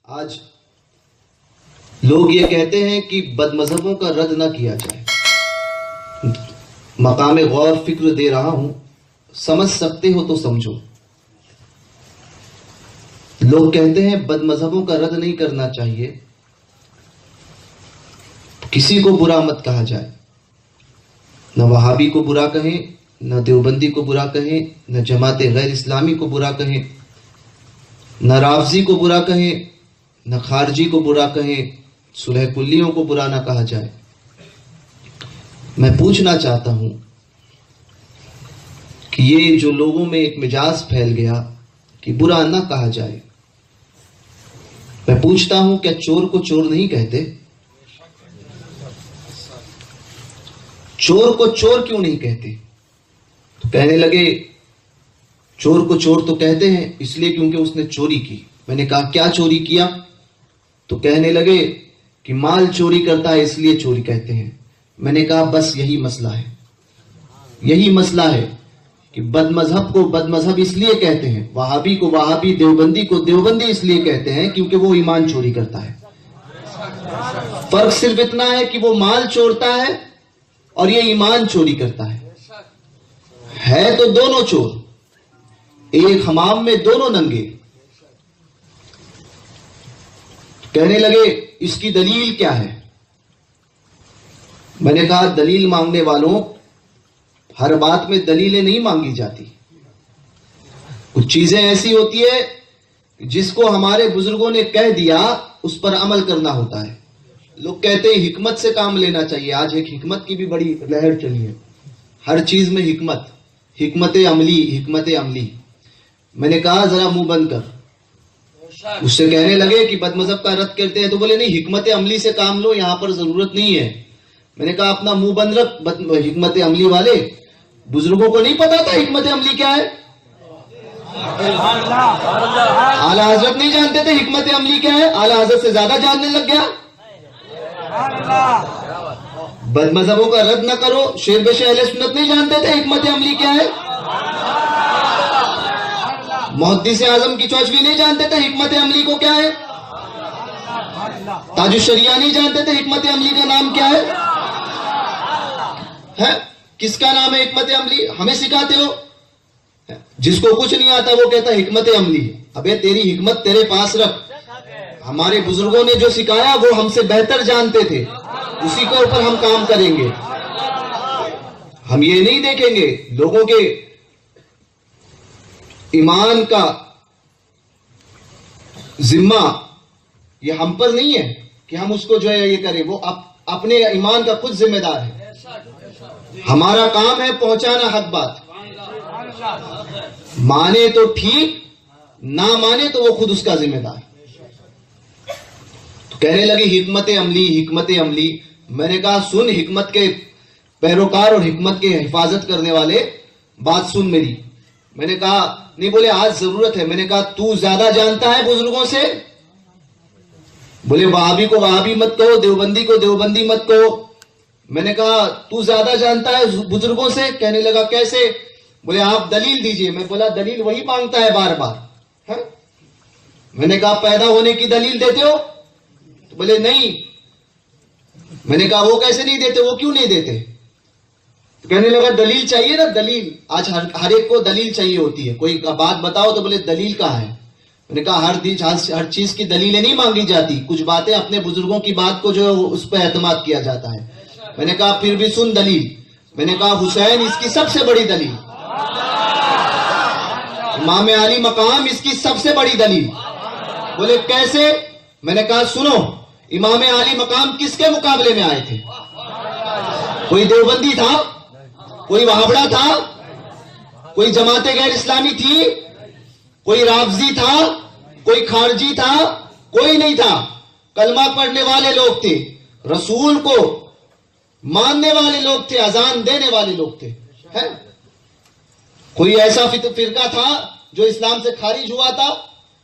آج لوگ یہ کہتے ہیں کہ بد مذہبوں کا رد نہ کیا جائے. مقام غور فکر دے رہا ہوں، سمجھ سکتے ہو تو سمجھو. لوگ کہتے ہیں بد مذہبوں کا رد نہیں کرنا چاہیے، کسی کو برا مت کہا جائے، نہ وہابی کو برا کہیں، نہ دیوبندی کو برا کہیں، نہ جماعت غیر اسلامی کو برا کہیں، نہ رافضی کو برا کہیں، نہ خارجی کو برا کہیں، صلح کلیوں کو برا نہ کہا جائے. میں پوچھنا چاہتا ہوں کہ یہ جو لوگوں میں ایک مجاز پھیل گیا کہ برا نہ کہا جائے، میں پوچھتا ہوں کیا چور کو چور نہیں کہتے؟ چور کو چور کیوں نہیں کہتے؟ تو کہنے لگے چور کو چور تو کہتے ہیں اس لیے کیونکہ اس نے چوری کی. میں نے کہا کیا چوری کیا؟ تو کہنے لگے کہ مال چوری کرتا ہے اس لیے چوری کہتے ہیں. میں نے کہا بس یہی مسئلہ ہے، یہی مسئلہ ہے کہ بد مذہب کو بد مذہب اس لیے کہتے ہیں، وہابی کو وہابی، دیوبندی کو دیوبندی اس لیے کہتے ہیں کیونکہ وہ ایمان چوری کرتا ہے. فرق صرف اتنا ہے کہ وہ مال چورتا ہے اور یہ ایمان چوری کرتا ہے تو دونوں چور، ایک حمام میں دونوں ننگے. کہنے لگے اس کی دلیل کیا ہے؟ میں نے کہا دلیل مانگنے والوں، ہر بات میں دلیلیں نہیں مانگی جاتی. کچھ چیزیں ایسی ہوتی ہے جس کو ہمارے بزرگوں نے کہہ دیا اس پر عمل کرنا ہوتا ہے. لوگ کہتے ہیں حکمت سے کام لینا چاہیے. آج ایک حکمت کی بھی بڑی لہر چلی ہے، ہر چیز میں حکمت عملی. میں نے کہا ذرا منہ بند کر. اس سے کہنے لگے کہ بد مذہب کا رد کرتے ہیں تو بولے نہیں، حکمت عملی سے کام لو، یہاں پر ضرورت نہیں ہے. میں نے کہا اپنا منہ بند رکھ. حکمت عملی والے بزرگوں کو نہیں پتا تھا حکمت عملی کیا ہے؟ اعلی حضرت نہیں جانتے تھے حکمت عملی کیا ہے؟ اعلی حضرت سے زیادہ جاننے لگ گیا. بد مذہبوں کا رد نہ کرو، شیر بے شیر اہل سنت نہیں جانتے تھے حکمت عملی کیا ہے؟ محدث اعظم کی چوچوی نہیں جانتے تھے حکمت عملی کو کیا ہے؟ تاج الشریعہ نہیں جانتے تھے حکمت عملی کا نام کیا ہے؟ کس کا نام ہے حکمت عملی؟ ہمیں سکھاتے ہو. جس کو کچھ نہیں آتا وہ کہتا ہے حکمت عملی. ابے تیری حکمت تیرے پاس رکھ. ہمارے بزرگوں نے جو سکھایا وہ ہم سے بہتر جانتے تھے، اسی کے اوپر ہم کام کریں گے. ہم یہ نہیں دیکھیں گے لوگوں کے ایمان کا ذمہ یہ ہم پر نہیں ہے کہ ہم اس کو جو ہے یہ کریں. وہ اپنے ایمان کا خود ذمہ دار ہے. ہمارا کام ہے پہنچانا حق بات. مانے تو ٹھیک، نہ مانے تو وہ خود اس کا ذمہ دار. تو کہنے لگے حکمت عملی. میں نے کہا سن حکمت کے پیروکار اور حکمت کے حفاظت کرنے والے، بات سن میری. میں نے کہا نہیں. بولے آج ضرورت ہے. میں نے کہا تو زیادہ جانتا ہے بزرگوں سے. بولے وہابی کو وہابی مت کہو، دیوبندی کو دیوبندی مت کہو. میں نے کہا تو زیادہ جانتا ہے بزرگوں سے. کہنے لگا کیسے؟ بولے آپ دلیل دیجئے. میں بولا دلیل وہی مانگتا ہے بار بار. میں نے کہا پیدا ہونے کی دلیل دیتے ہو؟ تو بولے نہیں. میں نے کہا وہ کیسے نہیں دیتے؟ وہ کیوں نہیں دیتے؟ کہنے لگا دلیل چاہیے نا. دلیل آج ہر ایک کو دلیل چاہیے ہوتی ہے. کوئی بات بتاؤ تو بولے دلیل کہاں ہے. میں نے کہا ہر چیز کی دلیلیں نہیں مانگی جاتی. کچھ باتیں اپنے بزرگوں کی بات کو جو ہے اس پہ اعتماد کیا جاتا ہے. میں نے کہا پھر بھی سن دلیل. میں نے کہا حسین اس کی سب سے بڑی دلیل، امام علی مقام اس کی سب سے بڑی دلیل. بولے کیسے؟ میں نے کہا سنو، امام علی مقام کس کے مقابلے میں آئے تھے؟ کوئی دیوبندی تھا؟ کوئی وہابڑا تھا؟ کوئی جماعت غیر اسلامی تھی؟ کوئی رافضی تھا؟ کوئی خارجی تھا؟ کوئی نہیں تھا. کلمہ پڑھنے والے لوگ تھے، رسول کو ماننے والے لوگ تھے، اذان دینے والے لوگ تھے. کوئی ایسا فرقہ تھا جو اسلام سے خارج ہوا تھا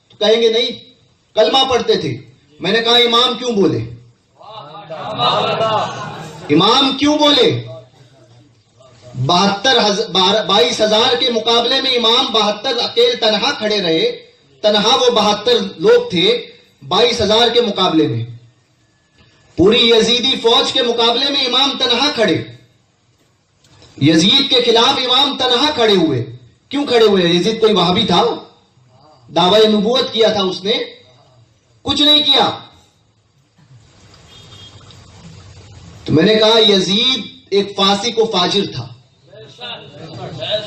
تو کہیں گے نہیں، کلمہ پڑھتے تھے. میں نے کہا امام کیوں بولے؟ امام کیوں بولے؟ 22,000 کے مقابلے میں امام 72 اکیل تنہا کھڑے رہے. تنہا وہ 72 لوگ تھے. 22,000 کے مقابلے میں، پوری یزیدی فوج کے مقابلے میں امام تنہا کھڑے، یزید کے خلاف امام تنہا کھڑے ہوئے. کیوں کھڑے ہوئے؟ یزید کوئی وہابی تھا؟ دعوی نبوت کیا تھا اس نے؟ کچھ نہیں کیا. تو میں نے کہا یزید ایک فاسق و فاجر تھا،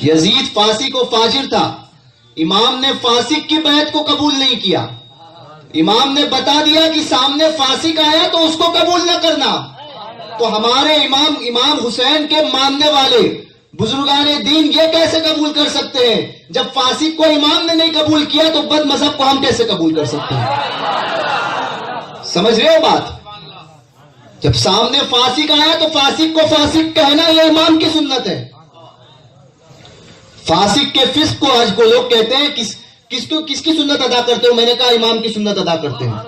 یزید فاسق و فاجر تھا. امام نے فاسق کی بیعت کو قبول نہیں کیا. امام نے بتا دیا کہ سامنے فاسق آیا تو اس کو قبول نہ کرنا. تو ہمارے امام حسین کے ماننے والے بزرگان دین یہ کیسے قبول کر سکتے ہیں؟ جب فاسق کو امام نے نہیں قبول کیا تو بد مذہب کو ہم کیسے قبول کر سکتے ہیں؟ سمجھ رہے ہو بات؟ جب سامنے فاسق آیا تو فاسق کو فاسق کہنا یہ امام کی سنت ہے. فاسق کے فسق کو آج کو لوگ کہتے ہیں کس کی سنت ادا کرتے ہو؟ میں نے کہا امام کی سنت ادا کرتے ہیں.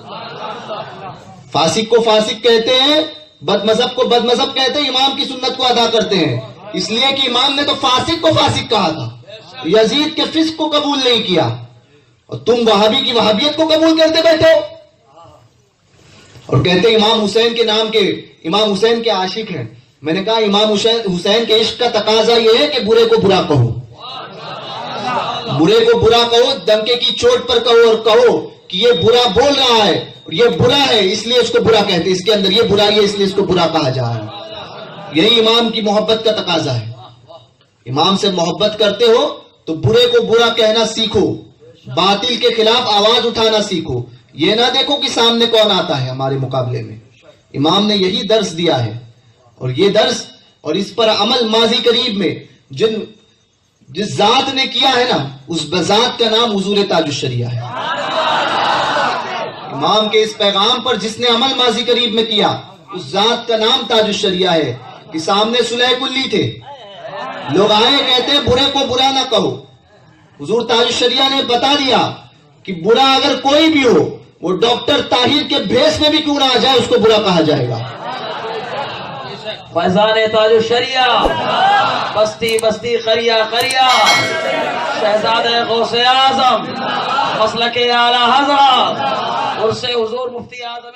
فاسق کو فاسق کہتے ہیں، بد مذہب کو بد مذہب کہتے ہیں، امام کی سنت کو ادا کرتے ہیں. اس لیے کہ امام نے تو فاسق کو فاسق کہا تھا، یزید کے فسق کو قبول نہیں کیا، اور تم وہابی کی وہابیت کو قبول کرتے بیٹھے ہو اور کہتے امام حسین کے نام کے، امام حسین کے عاشق ہیں. میں نے کہا امام حسین کے عشق کا تقاضا یہ ہے کہ برے کو برا کہو، برے کو برا کہو، ڈنکے کی چوٹ پر کہو، اور کہو کہ یہ برا بول رہا ہے اور یہ برا ہے اس لیے اس کو برا کہتے، اس کے اندر یہ برائی ہے اس لیے اس کو برا کہا جا رہا ہے. یہی امام کی محبت کا تقاضا ہے. امام سے محبت کرتے ہو تو برے کو برا کہنا سیکھو، باطل کے خلاف آواز اٹھانا سیکھو. یہ نہ دیکھو کہ سامنے کون آتا ہے ہمارے مقابلے میں. امام نے یہی درس دیا ہے، اور یہ درس اور اس پر عمل ماضی قریب میں جس ذات نے کیا ہے نا، اس بذات کا نام حضور تاج الشریعہ ہے. امام کے اس پیغام پر جس نے عمل ماضی قریب میں کیا، اس ذات کا نام تاج الشریعہ ہے. کہ سامنے صلح کلی تھے، لوگ آئے کہتے ہیں برے کو برا نہ کہو. حضور تاج الشریعہ نے بتا دیا کہ برا اگر کوئی بھی ہو، وہ ڈاکٹر طاہر کے بھیس میں بھی کیوں نہ آ جائے، اس کو برا کہا جائے گا. فیضان تاج الشریعہ، بستی بستی قریہ قریہ، شہزادہ غوث اعظم، مسلک اعلی حضرت، عرص حضور مفتی اعظم